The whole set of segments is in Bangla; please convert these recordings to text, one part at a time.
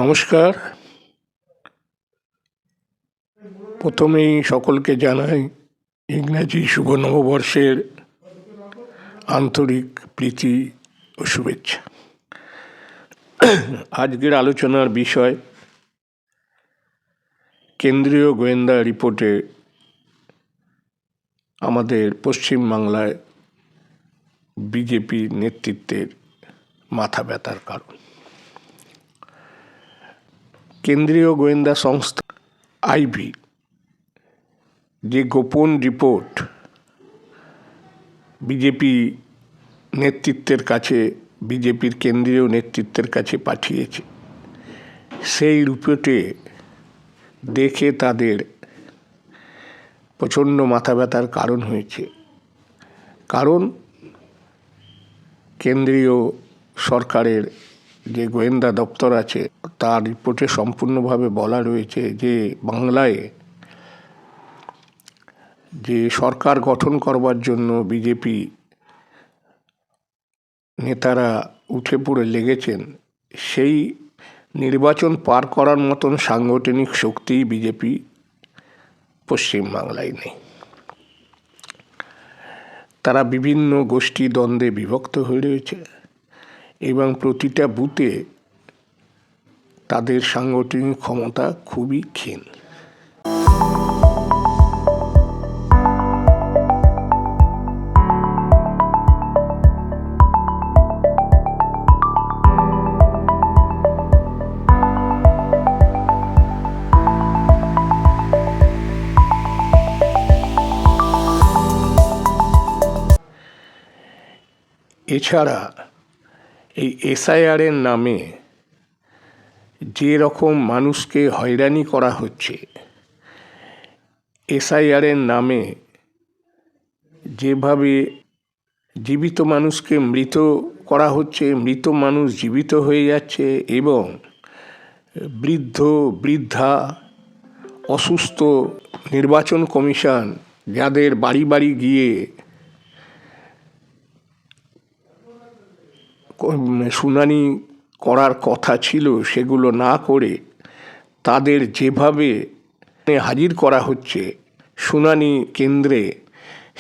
নমস্কার। প্রথমেই সকলকে জানাই ইংরাজি শুভ নববর্ষের আন্তরিক প্রীতি ও শুভেচ্ছা। আজকের আলোচনার বিষয় কেন্দ্রীয় গোয়েন্দা রিপোর্টে আমাদের পশ্চিমবাংলায় বিজেপি নেতৃত্বের মাথা ব্যথার কারণ। কেন্দ্রীয় গোয়েন্দা সংস্থা আইবি যে গোপন রিপোর্ট বিজেপি নেতৃত্বের কাছে, বিজেপির কেন্দ্রীয় নেতৃত্বের কাছে পাঠিয়েছে, সেই রিপোর্টে দেখে তাদের প্রচণ্ড মাথা ব্যথার কারণ হয়েছে। কারণ কেন্দ্রীয় সরকারের যে গোয়েন্দা দপ্তর আছে তার রিপোর্টে সম্পূর্ণভাবে বলা রয়েছে যে বাংলায় যে সরকার গঠন করবার জন্য বিজেপি নেতারা উঠে পড়ে লেগেছেন, সেই নির্বাচন পার করার মতন সাংগঠনিক শক্তি বিজেপি পশ্চিমবাংলায় নেই। তারা বিভিন্ন গোষ্ঠী দ্বন্দ্বে বিভক্ত হয়ে রয়েছে এবং প্রতিটা বুথে তাদের সাংগঠনিক ক্ষমতা খুবই ক্ষীণ। এছাড়া এই এসআইআরের নামে যে রকম মানুষকে হয়রানি করা হচ্ছে, এসআইআরের নামে যেভাবে জীবিত মানুষকে মৃত করা হচ্ছে, মৃত মানুষ জীবিত হয়ে যাচ্ছে এবং বৃদ্ধ বৃদ্ধা অসুস্থ নির্বাচন কমিশন যাদের বাড়ি বাড়ি গিয়ে শুনানি করার কথা ছিল সেগুলো না করে তাদের যেভাবে হাজির করা হচ্ছে শুনানি কেন্দ্রে,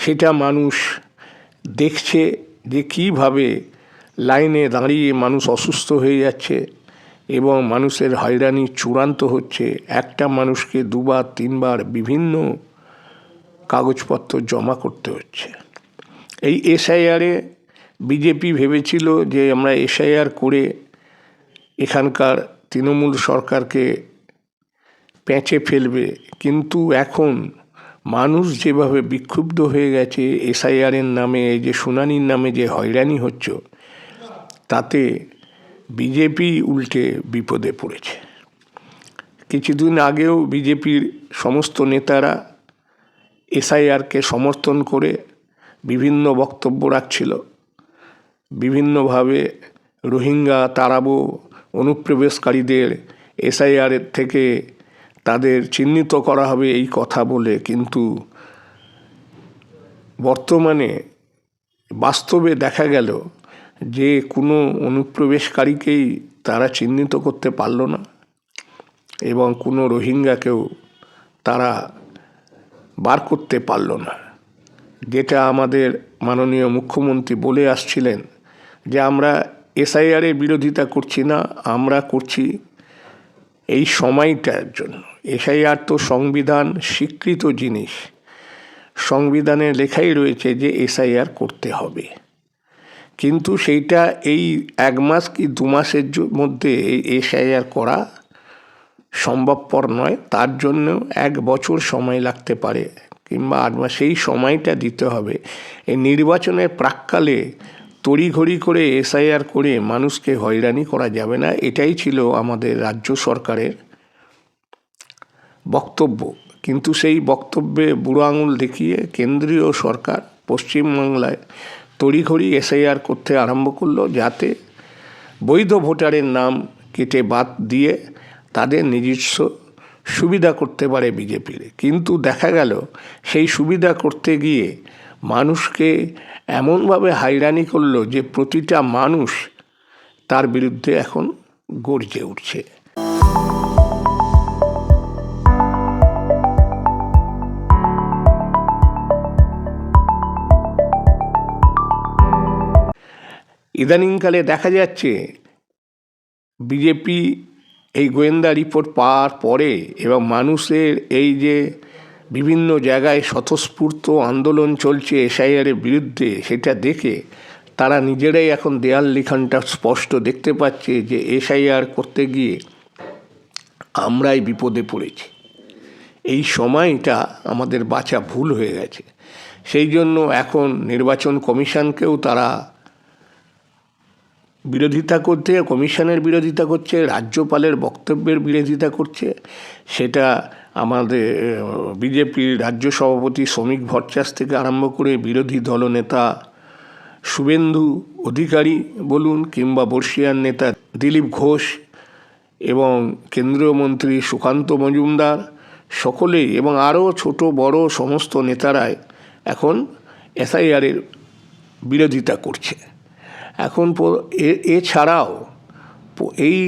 সেটা মানুষ দেখছে যে কীভাবে লাইনে দাঁড়িয়ে মানুষ অসুস্থ হয়ে যাচ্ছে এবং মানুষের হয়রানি চূড়ান্ত হচ্ছে। একটা মানুষকে দুবার তিনবার বিভিন্ন কাগজপত্র জমা করতে হচ্ছে। এই এসআইআরে বিজেপি ভেবেছিল যে আমরা এসআইআর করে এখানকার তৃণমূল সরকারকে পেঁচে ফেলবে, কিন্তু এখন মানুষ যেভাবে বিক্ষুব্ধ হয়ে গেছে এসআইআরের নামে, এই যে শুনানির নামে যে হয়রানি হচ্ছে, তাতে বিজেপি উল্টে বিপদে পড়েছে। কিছুদিন আগেও বিজেপির সমস্ত নেতারা এসআইআরকে সমর্থন করে বিভিন্ন বক্তব্য রাখছিল, বিভিন্নভাবে রোহিঙ্গা তাড়াবো, অনুপ্রবেশকারীদের এসআইআরের থেকে তাদের চিহ্নিত করা হবে এই কথা বলে, কিন্তু বর্তমানে বাস্তবে দেখা গেল যে কোনো অনুপ্রবেশকারীকেই তারা চিহ্নিত করতে পারল না এবং কোনো রোহিঙ্গাকেও তারা বার করতে পারল না। যেটা আমাদের মাননীয় মুখ্যমন্ত্রী বলে আসছিলেন যে আমরা এসআইআরের বিরোধিতা করছি না, আমরা করছি এই সময়টার জন্য। এসআইআর তো সংবিধান স্বীকৃত জিনিস, সংবিধানে লেখাই রয়েছে যে এসআইআর করতে হবে, কিন্তু সেইটা এই 1 মাস কি 2 মাসের মধ্যে এই এসআইআর করা সম্ভবপর নয়। তার জন্য 1 বছর সময় লাগতে পারে কিংবা 8 মাস, সেই সময়টা দিতে হবে। এই নির্বাচনের প্রাক্কালে তড়িঘড়ি করে এসআইআর করে মানুষকে হয়রানি করা যাবে না, এটাই ছিল আমাদের রাজ্য সরকারের বক্তব্য। কিন্তু সেই বক্তব্যে বুড়ো আঙুল দেখিয়ে কেন্দ্রীয় সরকার পশ্চিমবাংলায় তড়িঘড়ি এসআইআর করতে আরম্ভ করলো, যাতে বৈধ ভোটারের নাম কেটে বাদ দিয়ে তাদের নিজস্ব সুবিধা করতে পারে বিজেপির। কিন্তু দেখা গেল সেই সুবিধা করতে গিয়ে মানুষকে এমনভাবে হয়রানি করলো যে প্রতিটা মানুষ তার বিরুদ্ধে এখন গর্জে উঠছে। ইদানিংকালে দেখা যাচ্ছে বিজেপি এই গোয়েন্দা রিপোর্ট পাওয়ার পরে এবং মানুষের এই যে বিভিন্ন জায়গায় স্বতঃস্ফূর্ত আন্দোলন চলছে এসআইআরের বিরুদ্ধে, সেটা দেখে তারা নিজেরাই এখন দেয়াল লিখনটা স্পষ্ট দেখতে পাচ্ছে যে এসআইআর করতে গিয়ে আমরাই বিপদে পড়েছি, এই সময়টা আমাদের বাঁচা ভুল হয়ে গেছে। সেই জন্য এখন নির্বাচন কমিশনকেও তারা বিরোধিতা করতে, কমিশনের বিরোধিতা করছে, রাজ্যপালের বক্তব্যের বিরোধিতা করছে। সেটা আমাদের বিজেপির রাজ্য সভাপতি শ্রমিক ভট্টাচার্য থেকে আরম্ভ করে বিরোধী দলনেতা শুভেন্দু অধিকারী বলুন, কিংবা বর্ষিয়ান নেতা দিলীপ ঘোষ এবং কেন্দ্রীয় মন্ত্রী সুকান্ত মজুমদার, সকলেই এবং আরও ছোট বড় সমস্ত নেতারাই এখন এসআইআরের বিরোধিতা করছে। এখন এছাড়াও এই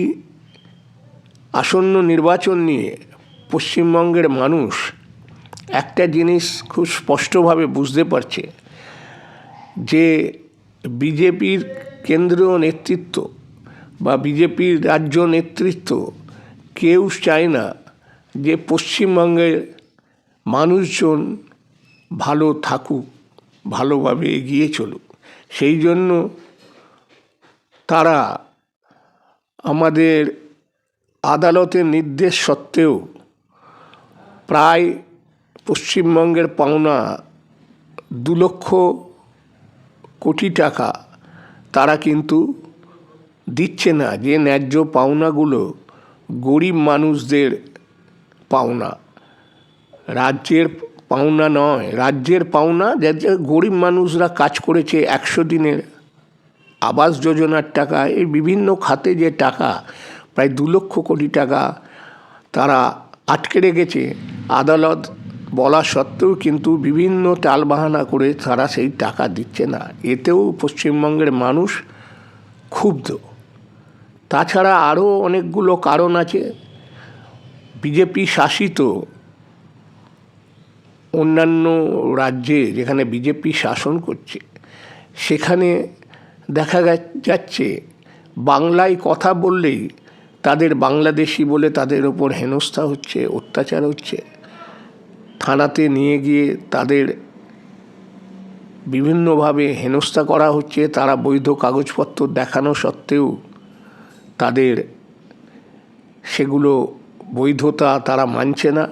আসন্ন নির্বাচন নিয়ে পশ্চিমবঙ্গের মানুষ একটা জিনিস খুব স্পষ্টভাবে বুঝতে পারছে যে বিজেপির কেন্দ্রীয় নেতৃত্ব বা বিজেপির রাজ্য নেতৃত্ব কেউ চায় না যে পশ্চিমবঙ্গের মানুষজন ভালো থাকুক, ভালোভাবে এগিয়ে চলুক। সেই জন্য তারা আমাদের আদালতের নির্দেশ সত্ত্বেও প্রায় পশ্চিমবঙ্গের পাওনা 2 লক্ষ কোটি টাকা তারা কিন্তু দিচ্ছে না, যে ন্যায্য পাওনাগুলো গরিব মানুষদের পাওনা, রাজ্যের পাওনা নয়। রাজ্যের পাওনা যে গরিব মানুষরা কাজ করেছে 100 দিনের আবাস যোজনার টাকা, এই বিভিন্ন খাতে যে টাকা প্রায় 2 লক্ষ কোটি টাকা তারা আটকে রেখেছে, আদালত বলা সত্ত্বেও কিন্তু বিভিন্ন টালবাহানা করে তারা সেই টাকা দিচ্ছে না। এতেও পশ্চিমবঙ্গের মানুষ ক্ষুব্ধ। তাছাড়া আরও অনেকগুলো কারণ আছে। বিজেপি শাসিত অন্যান্য রাজ্যে যেখানে বিজেপি শাসন করছে, সেখানে দেখা যাচ্ছে বাংলায় কথা বললেই তাদের বাংলাদেশি বলে তাদের ওপর হেনস্থা হচ্ছে, অত্যাচার হচ্ছে। থানাতে নিয়ে গিয়ে তাদের বিভিন্নভাবে হেনস্থা করা হচ্ছে। তারা বৈধ কাগজপত্র দেখানো সত্ত্বেও তাদের সেগুলো বৈধতা তারা মানছে না,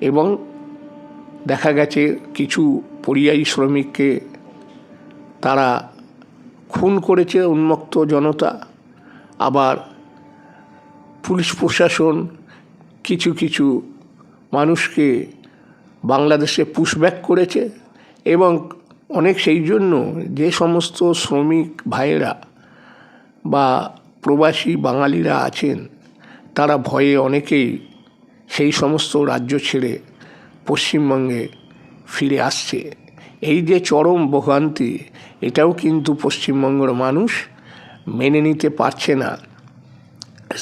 এবং দেখা গেছে কিছু পরিযায়ী শ্রমিককে তারা খুন করেছে উন্মত্ত জনতা। আবার পুলিশ প্রশাসন কিছু কিছু মানুষকে বাংলাদেশে পুশব্যাক করেছে, এবং অনেক সেই জন্য যে সমস্ত শ্রমিক ভাইয়েরা বা প্রবাসী বাঙালিরা আছেন তারা ভয়ে অনেকেই সেই সমস্ত রাজ্য ছেড়ে পশ্চিমবঙ্গে ফিরে আসছে। এই যে চরম ভোগান্তি, এটাও কিন্তু পশ্চিমবঙ্গের মানুষ মেনে নিতে পারছে না।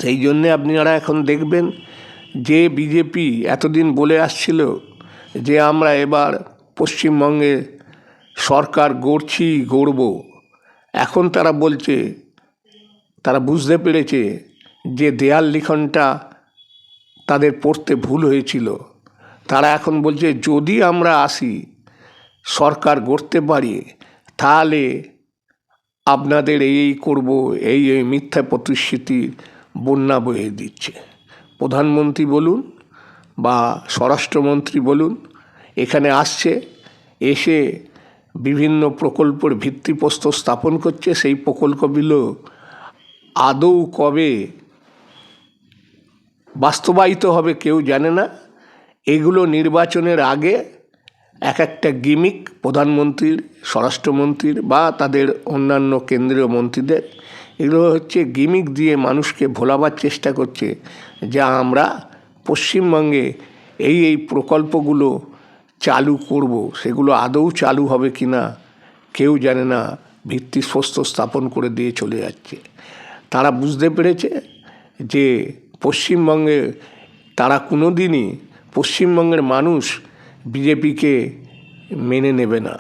সেই জন্যে আপনারা এখন দেখবেন যে বিজেপি এতদিন বলে আসছিল যে আমরা এবার পশ্চিমবঙ্গে সরকার গড়ব, এখন তারা বলছে, তারা বুঝতে পেরেছে যে দেয়াল লিখনটা তাদের পড়তে ভুল হয়েছিল। তারা এখন বলছে যদি আমরা আসি, সরকার গড়তে পারি, তাহলে আপনাদের এই করব, এই মিথ্যা প্রতিশ্রুতির বন্যা বয়ে দিচ্ছে। প্রধানমন্ত্রী বলুন বা স্বরাষ্ট্রমন্ত্রী বলুন, এখানে আসছে, এসে বিভিন্ন প্রকল্পের ভিত্তিপ্রস্তর স্থাপন করছে। সেই প্রকল্পগুলো আদৌ কবে বাস্তবায়িত হবে কেউ জানে না। এগুলো নির্বাচনের আগে একটা গিমিক প্রধানমন্ত্রীর, স্বরাষ্ট্রমন্ত্রীর বা তাদের অন্যান্য কেন্দ্রীয় মন্ত্রীদের, এগুলো হচ্ছে গিমিক দিয়ে মানুষকে ভোলাবার চেষ্টা করছে যে আমরা পশ্চিমবঙ্গে এই প্রকল্পগুলো চালু করব। সেগুলো আদৌ চালু হবে কি না কেউ জানে না, ভিত্তিপ্রস্তর স্থাপন করে দিয়ে চলে যাচ্ছে। তারা বুঝতে পেরেছে যে পশ্চিমবঙ্গে তারা কোনো দিনই পশ্চিমবঙ্গের মানুষ বিজেপিকে মেনে নেবে না।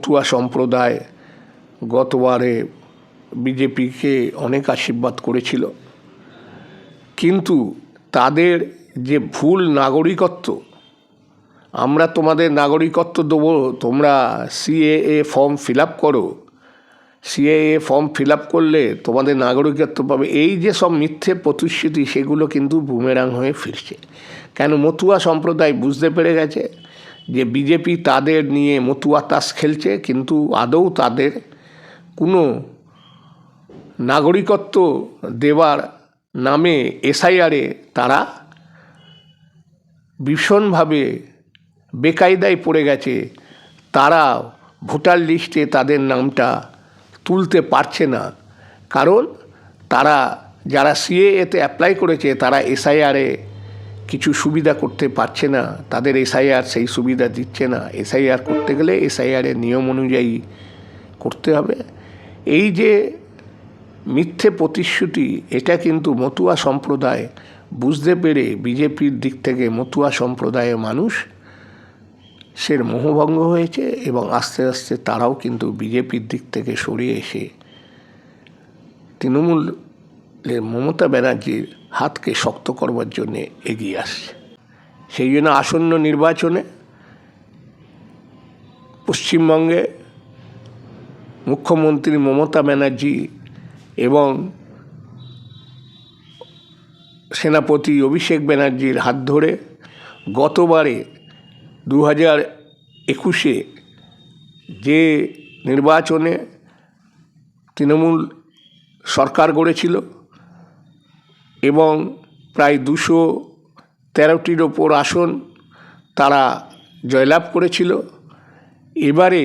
মতুয়া সম্প্রদায় গতবারে বিজেপিকে অনেক আশীর্বাদ করেছিল, কিন্তু তাদের যে ভুল নাগরিকত্ব, আমরা তোমাদের নাগরিকত্ব দেবো, তোমরা সিএএ ফর্ম ফিল আপ করো, সিএএ ফর্ম ফিল আপ করলে তোমাদের নাগরিকত্ব পাবে, এই যে সব মিথ্যে প্রতিশ্রুতি, সেগুলো কিন্তু বুমেরাং হয়ে ফিরছে। কেন? মতুয়া সম্প্রদায় বুঝতে পেরে গেছে যে বিজেপি তাদের নিয়ে মতুয়া তাস খেলছে, কিন্তু আদৌ তাদের কোনো নাগরিকত্ব দেওয়ার নামে এসআইআরে তারা ভীষণভাবে বেকায়দায় পড়ে গেছে। তারা ভোটার লিস্টে তাদের নামটা তুলতে পারছে না, কারণ তারা যারা সিএএতে অ্যাপ্লাই করেছে তারা এসআইআরে কিছু সুবিধা করতে পারছে না, তাদের এসআইআর সেই সুবিধা দিচ্ছে না। এসআইআর করতে গেলে এসআইআরের নিয়ম অনুযায়ী করতে হবে। এই যে মিথ্যে প্রতিশ্রুতি, এটা কিন্তু মতুয়া সম্প্রদায় বুঝতে পেরে বিজেপির দিক থেকে মতুয়া সম্প্রদায়ের মানুষ সের মোহভঙ্গ হয়েছে, এবং আস্তে আস্তে তারাও কিন্তু বিজেপির দিক থেকে সরে এসে তৃণমূলের মমতা ব্যানার্জির হাতকে শক্ত করবার জন্যে এগিয়ে আসছে। সেই জন্য আসন্ন নির্বাচনে পশ্চিমবঙ্গে মুখ্যমন্ত্রী মমতা ব্যানার্জি এবং সেনাপতি অভিষেক ব্যানার্জির হাত ধরে গতবারে 2021-এ যে নির্বাচনে তৃণমূল সরকার গড়েছিল এবং প্রায় 213টির ওপর আসন তারা জয়লাভ করেছিল, এবারে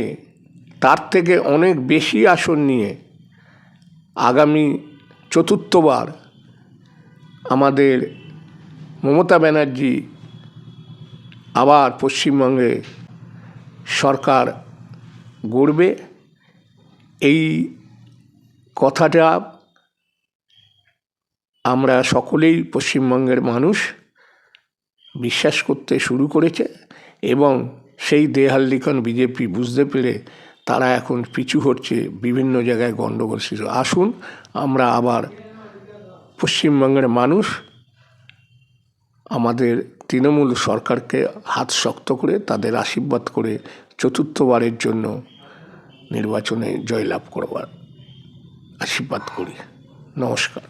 তার থেকে অনেক বেশি আসন নিয়ে আগামী চতুর্থবার আমাদের মমতা ব্যানার্জি আবার পশ্চিমবঙ্গে সরকার গড়বে। এই কথাটা আমরা সকলেই, পশ্চিমবঙ্গের মানুষ বিশ্বাস করতে শুরু করেছে, এবং সেই দেহাল-লিখন বিজেপি বুঝতে পেরে তারা এখন পিছু হচ্ছে, বিভিন্ন জায়গায় গণ্ডগোল সৃষ্টি। আসুন আমরা আবার পশ্চিমবঙ্গের মানুষ আমাদের তৃণমূল সরকারকে হাত শক্ত করে তাদের আশীর্বাদ করে চতুর্থবারের জন্য নির্বাচনে জয়লাভ করবার আশীর্বাদ করি। নমস্কার।